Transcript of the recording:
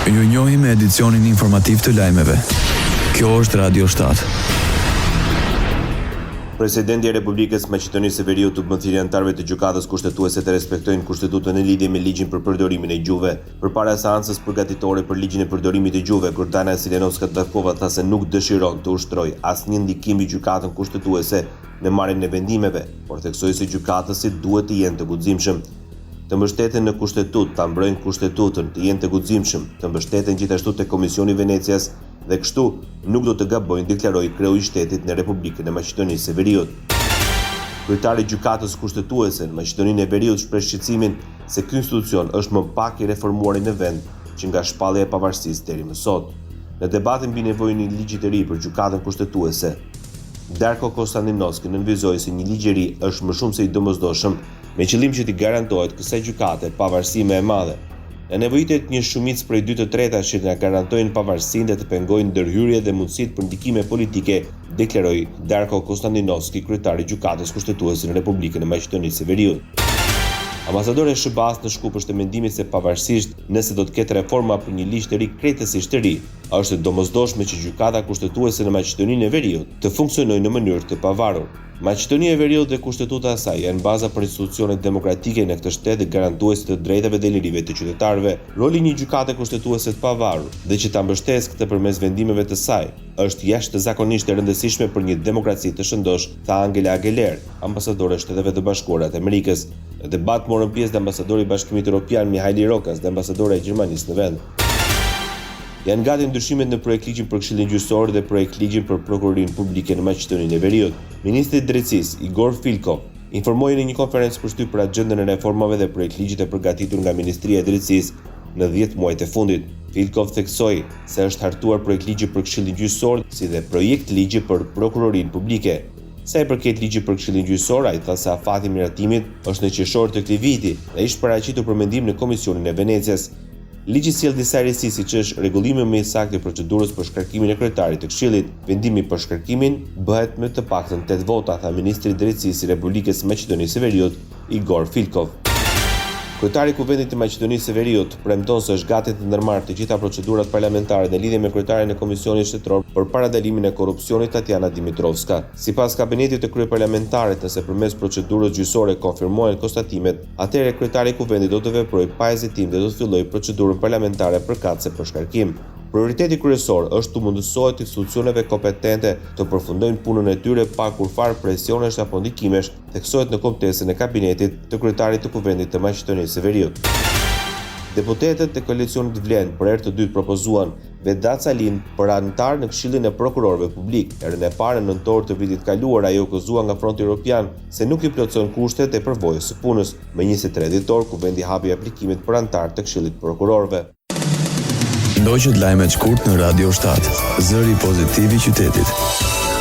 Ju njohim me edicionin informativ të lajmeve. Kjo është Radio 7. Presidenti i Republikës Maqedonisë së Veriut u bën thirrje anëtarëve të gjykatës kushtetuese të respektojnë kushtetutën në lidhje me ligjin për përdorimin e gjuhëve. Përpara seancës përgatitore për ligjin e përdorimit të gjuhëve, Gordana Silinovska-Davkova tha se nuk dëshiron të ushtrojë asnjë ndikim mbi gjykatën kushtetuese në marrjen e vendimeve, por theksoi se gjykatësit duhet të jenë të guximshëm. Të mbështeten në kushtetut, ta mbrojnë kushtetutën, të jenë të guximshëm, të mbështeten gjithashtu te Komisioni i Venecias dhe kështu nuk do të gabojnë, deklaroi kreu i shtetit në Republikën e Maqedonisë së Veriut. Kryetari i gjykatës kushtetuese në Maqedoninë e Veriut shpreh shqetësimin se ky institucion është më pak i reformuar në vend që nga shpallja e pavarësisë deri më sot. Në debatin mbi nevojën e ligjit të ri për gjykatën kushtetuese, Darko Konstantinovski nënvizoi se një ligj i ri është më shumë se i domosdoshëm me qëllim që t'i garantohet kësaj gjykate pavarësi më e madhe. Në nevojitet një shumicë prej 2/3 që na garantojnë pavarësinë dhe të pengojnë ndërhyrje dhe mundësitë për ndikime politike, deklaroi Darko Konstantinovski, kryetari i gjykatës kushtetuese në Republikën e Maqedonisë së Veriut. Ambasadore Shëbas në Shkup është e mendimit se pavarësisht nëse do të ketë reforma për një ligj të ri krejtësisht të ri, është e domosdoshme që gjykata kushtetuese në Maqedoninë e Veriut të funksionojë në mënyrë të pavarur. Maqedonia e Veriut dhe kushtetuta e saj janë baza për institucionet demokratike në këtë shtet dhe garantuese të drejtave dhe lirive të qytetarëve. Roli i një gjykate kushtetuese të pavarur dhe që ta mbështesë këtë përmes vendimeve të saj është jashtëzakonisht e rëndësishme për një demokraci të shëndosh, tha Angela Aguilar, ambasadore e Shteteve të Bashkuara të Amerikës. Në debat morën pjesë dhe ambasadori i Bashkimit Evropian Mihaili Rokas dhe ambasadora e Gjermanisë në vend. Janë gati ndryshimet në projekt ligjin për Këshillin Gjyqësor dhe projekt ligjin për Prokurorinë Publike në Maqedoninë e Veriut. Ministri i Drejtësisë Igor Filkov informoi në një konferencë përshtyp për agjendën e reformave dhe projekt ligjit e përgatitur nga Ministria e Drejtësisë në 10 muajt e fundit. Filkov theksoi se është hartuar projekt ligji për Këshillin Gjyqësor si dhe projekt ligji për Prokurorinë Publike. Sa i përket ligjit për Këshillin Gjyqësor, ai tha se afati i miratimit është në qershor të këtij viti dhe ishte paraqitur për mendim në Komisionin e Venecias. Ligji sjell disa rresi siç është rregullimi më i saktë i procedurës për shkarkimin e kryetarit të Këshillit. Vendimi për shkarkimin bëhet me të paktën 8 vota, tha ministri i Drejtësisë i Republikës Maqedonisë së Veriut, Igor Filkov. Kryetari i Kuvendit të Maqedonisë së Veriut premton se është gati të ndërmarrë të gjitha procedurat parlamentare në lidhje me kryetarin e Komisionit Shtetëror për paradalimin e korrupsionit Tatjana Dimitrovska. Sipas kabinetit të kryeparlamentarit, nëse përmes procedurës gjyqësore konfirmohen konstatimet, atëherë kryetari i Kuvendit do të veprojë pa hezitim dhe do të fillojë procedurën parlamentare përkatëse për shkarkim. Prioriteti kryesor është të mundësohet institucioneve kompetente të përfundojnë punën e tyre pa kurfar presionesh apo ndikimesh, theksohet në kombëtesën e kabinetit të kryetarit të Kuvendit të Maqedonisë së Veriut. Deputetët e koalicionit Vlen për herë të dytë propozuan Vedat Salin për anëtar në Këshillin e Prokurorëve Publik. Herën e parë në nëntor të vitit kaluar ajo akuzua nga Fronti Evropian se nuk i plotson kushtet e përvojës së punës. Më 23 dhjetor Kuvendi hapi aplikimet për anëtar të Këshillit të Prokurorëve. Ndoqët lajmet shkurt në Radio 7, zëri pozitiv i qytetit.